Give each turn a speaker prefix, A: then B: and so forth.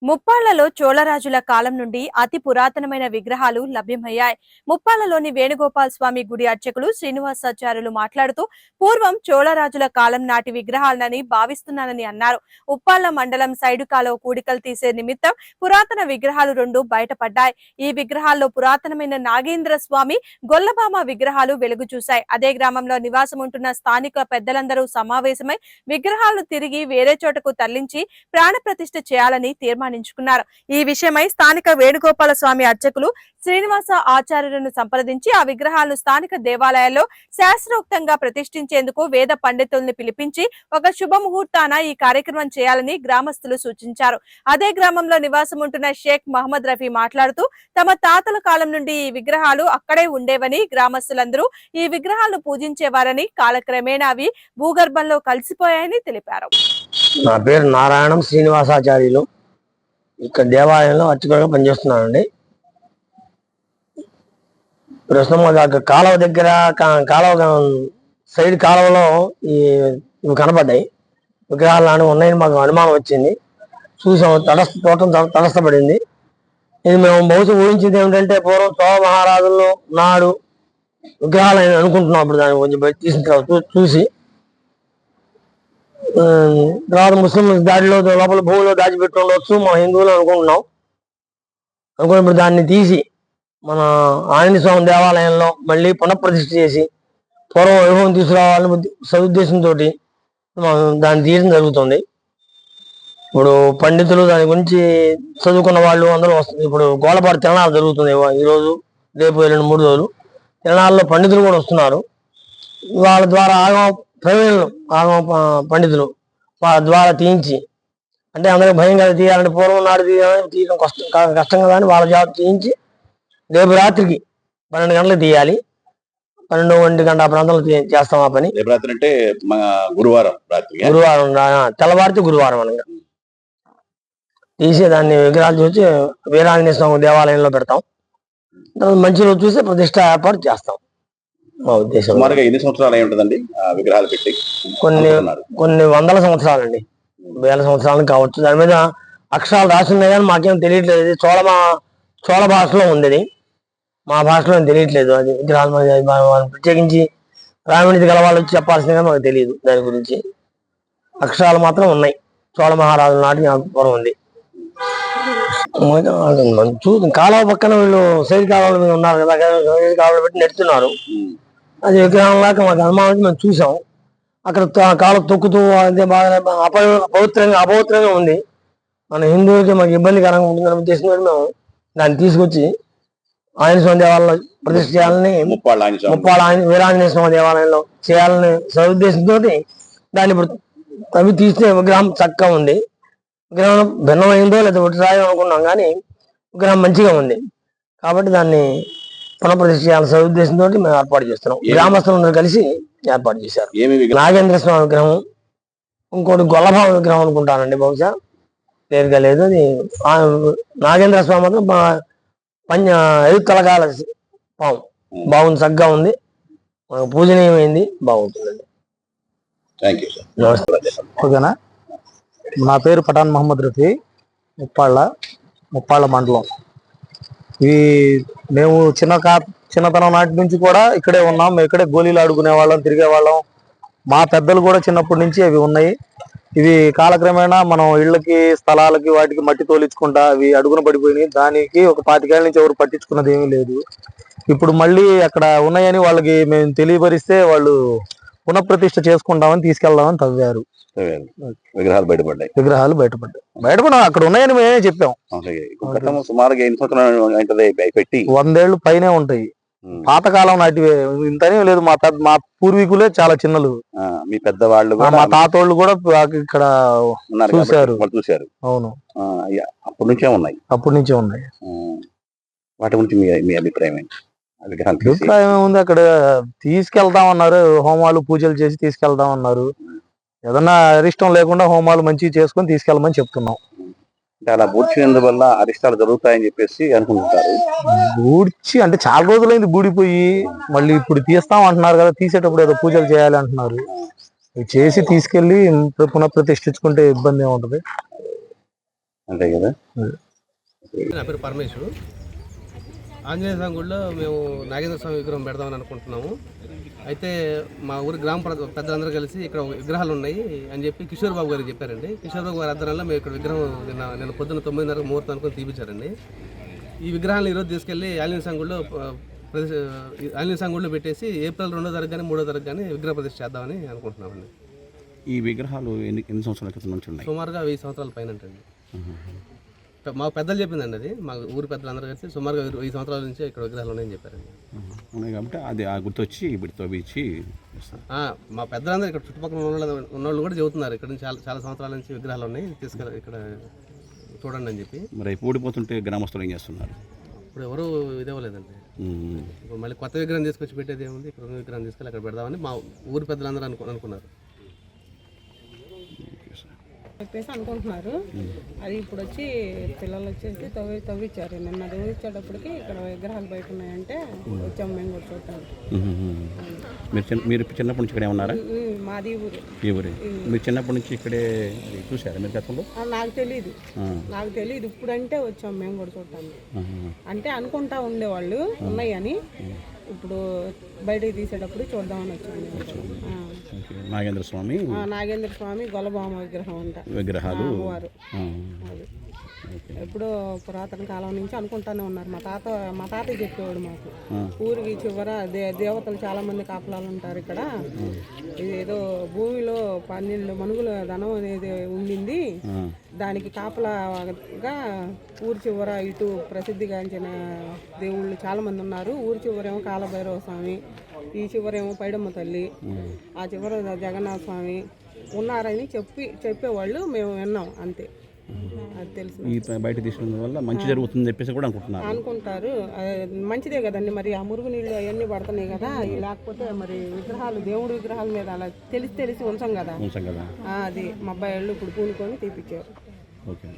A: ముప్పాళ్లలో చోళరాజుల కాలం నుండి అతి పురాతనమైన విగ్రహాలు లభ్యమయ్యాయి. ముప్పాళ్లలోని వేణుగోపాల్ స్వామి గుడి అర్చకులు శ్రీనివాసాచార్యులు మాట్లాడుతూ పూర్వం చోళరాజుల కాలం నాటి విగ్రహాలని భావిస్తున్నానని అన్నారు. ఉప్పాళ్ల మండలం సైడుకాలో కూడికలు తీసే నిమిత్తం పురాతన విగ్రహాలు 2 బయటపడ్డాయి. ఈ విగ్రహాల్లో పురాతనమైన నాగేంద్ర స్వామి, గొల్లబామ విగ్రహాలు వెలుగు చూశాయి. అదే గ్రామంలో నివాసం ఉంటున్న స్థానిక పెద్దలందరూ సమావేశమై విగ్రహాలను తిరిగి వేరే చోటకు తరలించి ప్రాణ ప్రతిష్ఠ చేయాలని తీర్మానించారు. ఈ విషయమై స్థానిక వేణుగోపాల స్వామి అర్చకులు శ్రీనివాస ఆచార్యులను సంప్రదించి ఆ విగ్రహాలను స్థానిక దేవాలయాల్లో శాస్త్రోక్తంగా ప్రతిష్ఠించేందుకు వేద పండితుల్ని పిలిపించి ఒక శుభముహూర్తాన ఈ కార్యక్రమం చేయాలని గ్రామస్తులు సూచించారు. అదే గ్రామంలో నివాసం ఉంటున్న షేక్ మహమ్మద్ రఫీ మాట్లాడుతూ తమ తాతల కాలం నుండి ఈ విగ్రహాలు అక్కడే ఉండేవని, గ్రామస్తులందరూ ఈ విగ్రహాలను పూజించేవారని, కాలక్రమేణా అవి భూగర్భంలో కలిసిపోయాయని తెలిపారు.
B: నా పేరు నారాయణం శ్రీనివాసాచార్యులు. ఇక్కడ దేవాలయంలో అర్చకులుగా పనిచేస్తున్నానండి. ప్రస్తుతం కాలువ దగ్గర సైడ్ కాలువలో ఇవి కనపడ్డాయి. విగ్రహాలు అని ఉన్నాయని మాకు అనుమానం వచ్చింది. చూసాం, తటస్థపడింది. ఇది మేము బహుశా ఊహించింది ఏమిటంటే పూర్వం చోళ మహారాజులు నాడు విగ్రహాలు అని అనుకుంటున్నాం. అప్పుడు దాన్ని కొంచెం తీసిన తర్వాత చూసి తర్వాత ముస్లిం దాడిలో లోపల భూమిలో దాచిపెట్టి ఉండవచ్చు మా హిందువులు అనుకున్నప్పుడు దాన్ని తీసి మన ఆంజనేయ స్వామి దేవాలయంలో మళ్ళీ పునఃప్రతిష్ఠ చేసి పూర్వ వైభవం తీసుకురావాలని సదుద్దేశంతో దాన్ని తీయడం జరుగుతుంది. ఇప్పుడు పండితులు దాని గురించి చదువుకున్న వాళ్ళు అందరూ వస్తుంది. ఇప్పుడు గోలపాడు తిరణాలు జరుగుతుంది ఈరోజు, రేపు 2-3 రోజులు. తిరణాల్లో పండితులు కూడా వస్తున్నారు. వాళ్ళ ద్వారా ఆగమ పండితులు వాళ్ళ ద్వారా తీయించి, అంటే అందరికి భయం కదా తీయాలంటే, పూర్వం నాడు తీయడం కష్టం కదా అని వాళ్ళ జాబ్ తీయించి రేపు రాత్రికి 12 గంటలకు తీయాలి. 12-1 గంట ప్రాంతంలో చేస్తాం ఆ పని.
C: అంటే గురువారం
B: తెల్లవారితే గురువారం అనగా తీసి దాన్ని విగ్రహాలు చూసి వీరాంజనేయ స్వామి దేవాలయంలో పెడతాం. మంచి రోజు చూసి ప్రతిష్ట ఏర్పాటు చేస్తాం. మా ఉద్దేశం.
C: ఎన్ని సంవత్సరాలు అయి ఉంటుందండి విగ్రహాలు పెట్టి?
B: కొన్ని వందల సంవత్సరాలండి, వేల సంవత్సరాలు కావచ్చు. దాని మీద అక్షరాలు రాసి ఉన్నాయి కానీ మాకేం తెలియట్లేదు. చోళ భాషలో ఉంది, మా భాషలో తెలియట్లేదు. అది విగ్రహాలు ప్రత్యేకించి ప్రావీణ్యత గల వాళ్ళు వచ్చి చెప్పాల్సింది కానీ మాకు తెలియదు. దాని గురించి అక్షరాలు మాత్రం ఉన్నాయి. చోళ మహారాజుల నాటి పూర్వం ఉంది. కాలువ పక్కన వీళ్ళు సైడ్ కాలువల మీద ఉన్నారు కదా, సైడ్ కాలువలు పెట్టి నెడుతున్నారు. అది విగ్రహం లాగా మాకు అనుమానం మేము చూసాం. అక్కడ కాలు తొక్కుతూ అదే బాగా అపవిత్రంగా ఉంది. మన హిందువులకి మాకు ఇబ్బందికరంగా ఉంటుందని ఉద్దేశంతో మేము దాన్ని తీసుకొచ్చి ఆంజనేయ స్వామి దేవాలయంలో ప్రతిష్ఠ చేయాలని, ముప్పాళ్ళ వీరాంజనేయ స్వామి దేవాలయంలో చేయాలని సదుద్దేశంతో దాన్ని ఇప్పుడు అవి తీస్తే విగ్రహం చక్కగా ఉంది. విగ్రహం భిన్నమైందో లేదా ఒట్టి రాయో అనుకున్నాం కానీ విగ్రహం మంచిగా ఉంది. కాబట్టి దాన్ని పునఃప్రతిష్ఠ చేయాలని సదుద్దేశంతో మేము ఏర్పాటు చేస్తున్నాం. గ్రామస్తులందరూ కలిసి ఏర్పాటు చేశారు. నాగేంద్ర స్వామి విగ్రహం, ఇంకోటి గొల్లభామ విగ్రహం అనుకుంటానండి, బహుశా పేరుగా లేదు. అది నాగేంద్ర స్వామి మాత్రం 5 తలకాల పాము బాగుంది, చక్కగా ఉంది, పూజనీయమైంది, బాగుంటుందండి.
D: ఓకేనా. నా పేరు పఠాన్ మహమ్మద్ రఫీ, ముప్పాళ్ళ మండలం. మేము చిన్నతనం నాటి నుంచి కూడా ఇక్కడే ఉన్నాం. మేము ఇక్కడే గోళీలు ఆడుకునే వాళ్ళం, తిరిగే వాళ్ళం. మా పెద్దలు కూడా చిన్నప్పటి నుంచి అవి ఉన్నాయి. ఇవి కాలక్రమేణా మనం ఇళ్ళకి, స్థలాలకి, వాటికి మట్టి తోలించుకుంటా అవి అడుగున పడిపోయినాయి. దానికి ఒక 25 ఏళ్ళ నుంచి ఎవరు పట్టించుకున్నది ఏమీ లేదు. ఇప్పుడు మళ్ళీ అక్కడ ఉన్నాయని వాళ్ళకి మేము తెలియపరిస్తే వాళ్ళు పునఃప్రతిష్ఠ చేసుకుంటామని తీసుకెళ్దామని తవ్వారు.
C: విగ్రహాలు
D: బయటపడ్డాయి. అక్కడ ఉన్నాయని మేమే చెప్పాం.
C: సుమారుగా
D: 100 ఏళ్ళు పైనే ఉంటాయి. పాతకాలం నాటివే, ఇంతనే లేదు. మా పూర్వీకులే చాలా చిన్నలు.
C: మీ పెద్దవాళ్ళు,
D: మా తాతోళ్ళు కూడా ఇక్కడ చూశారు. అవును,
C: అప్పటి నుంచే ఉన్నాయి. వాటి గురించి మీ అభిప్రాయం ఏంటి?
D: అభిప్రాయం ఏముంది, అక్కడ తీసుకెళ్తామన్నారు, హోమాలు పూజలు చేసి తీసుకెళ్తామన్నారు. ఏదన్నా అరిష్టం లేకుండా హోమాలు మంచిగా చేసుకొని తీసుకెళ్ళమని చెప్తున్నాం.
C: అలా బూడ్చినందువల్ల అరిష్టాలు జరుగుతాయని చెప్పేసి అనుకుంటారు.
D: బూడ్చి అంటే చాలా రోజులైంది బూడిపోయి, మళ్ళీ ఇప్పుడు తీస్తాం అంటున్నారు కదా. తీసేటప్పుడు ఏదో పూజలు చేయాలి అంటున్నారు. చేసి తీసుకెళ్లి పునఃప్రతిష్ఠించుకుంటే ఇబ్బంది ఏముంటది.
C: అంతే కదా.
E: నా పేరు పరమేశ్వరు. ఆంజనేయ స్వామి గుడిలో మేము నాగేంద్ర స్వామి విగ్రహం పెడదామని అనుకుంటున్నాము. అయితే మా ఊరి గ్రామ పెద్దలందరూ కలిసి ఇక్కడ విగ్రహాలు ఉన్నాయి అని చెప్పి కిషోర్ బాబు గారికి చెప్పారండి. కిషోర్ బాబు గారి ఆధ్వర్యంలో మేము ఇక్కడ విగ్రహం నిన్న పొద్దున్న 9:30 ముహూర్తం అనుకుని తీపించారండి. ఈ విగ్రహాలను ఈరోజు తీసుకెళ్లి ఆంజనేయ స్వామి గుడిలో పెట్టేసి ఏప్రిల్ 2వ తారీఖు కానీ 3వ తారీఖు కానీ విగ్రహ ప్రతిష్ఠ చేద్దామని అనుకుంటున్నామండి.
C: ఈ విగ్రహాలు ఎన్ని సంవత్సరాల క్రితం నుంచి ఉన్నాయి?
E: సుమారుగా 1000 సంవత్సరాల పైన అంటండి. మా పెద్దలు చెప్పిందండి, అది మా ఊరి పెద్దలందరూ కలిసి సుమారుగా 1000 సంవత్సరాల నుంచి ఇక్కడ విగ్రహాలు ఉన్నాయని చెప్పారండి.
C: ఉన్నాయి కాబట్టి అది ఆ గుర్తొచ్చి ఇప్పుడు తవ్వించి
E: మా పెద్దలందరూ ఇక్కడ చుట్టుపక్కల ఉన్నోళ్ళు కూడా చెబుతున్నారు ఇక్కడ నుంచి చాలా సంవత్సరాల నుంచి విగ్రహాలు ఉన్నాయి, తీసుకెళ్ళి ఇక్కడ చూడండి అని చెప్పి.
C: మరి ఊడిపోతుంటే గ్రామస్తులు ఏం చేస్తున్నారు?
E: ఇప్పుడు ఎవరు ఇదేవలేదండి. ఇప్పుడు మళ్ళీ కొత్త విగ్రహం తీసుకొచ్చి పెట్టేది ఏముంది, ఇక్కడ ఉన్న విగ్రహం తీసుకెళ్ళి అక్కడ పెడదామని మా ఊరి పెద్దలందరూ అనుకున్నారు.
F: చెప్పేసి అనుకుంటున్నారు. అది ఇప్పుడు వచ్చి పిల్లలు వచ్చేసి తవ్విచ్చారు. నిన్న తవ్విచ్చేటప్పటికి ఇక్కడ విగ్రహాలు బయట ఉన్నాయంటే వచ్చాము మేము కూడా చూడటానికి.
C: మీరు చిన్నప్పటి నుంచి ఇక్కడే ఉన్నారా?
F: మాది ఊరు.
C: ఈ ఊరే. మీరు చిన్నప్పటి నుంచి ఇక్కడే చూసారా మీరు గతంలో?
F: నాకు తెలియదు ఇప్పుడంటే వచ్చాము మేము కూడా చూడటానికి. అంటే అనుకుంటా ఉండేవాళ్ళు ఉన్నాయని, ఇప్పుడు బయటకు తీసేటప్పుడు చూద్దామని వచ్చాము.
C: నాగేంద్ర స్వామి
F: గొల్లబామ విగ్రహం అంట
C: విగ్రహాలు
F: వారు. అది ఎప్పుడో పురాతన కాలం నుంచి అనుకుంటానే ఉన్నారు. మా తాత చెప్పేవాడు మాకు. ఊరికి చివర దేవతలు చాలా మంది కాపలాలు ఉంటారు ఇక్కడ. ఇది ఏదో భూమిలో 12 మనుగుల ధనం అనేది ఉండింది. దానికి కాపలాగా ఊరి చివర ఇటు ప్రసిద్ధిగాంచిన దేవుళ్ళు చాలా మంది ఉన్నారు. ఊరి చివరేమో కాలభైరవ స్వామి, ఈ చివరేమో పైడమ్మ తల్లి, ఆ చివర జగన్నాథ స్వామి ఉన్నారని చెప్పేవాళ్ళు. మేము విన్నాం అంతే. అది తెలుసు.
C: ఈ బయట తీసుకున్న వల్ల మంచి జరుగుతుంది చెప్పేసి కూడా
F: అనుకుంటారు. మంచిదే కదండి, మరి ఆ మురుగునీళ్ళు అవన్నీ పడుతున్నాయి కదా. లేకపోతే మరి విగ్రహాలు, దేవుడి విగ్రహాల మీద అలా తెలిసి ఉంచాం కదా. అది మా అబ్బాయి వాళ్ళు ఇప్పుడు పూనుకొని తీపిచ్చారు.
C: ఓకే.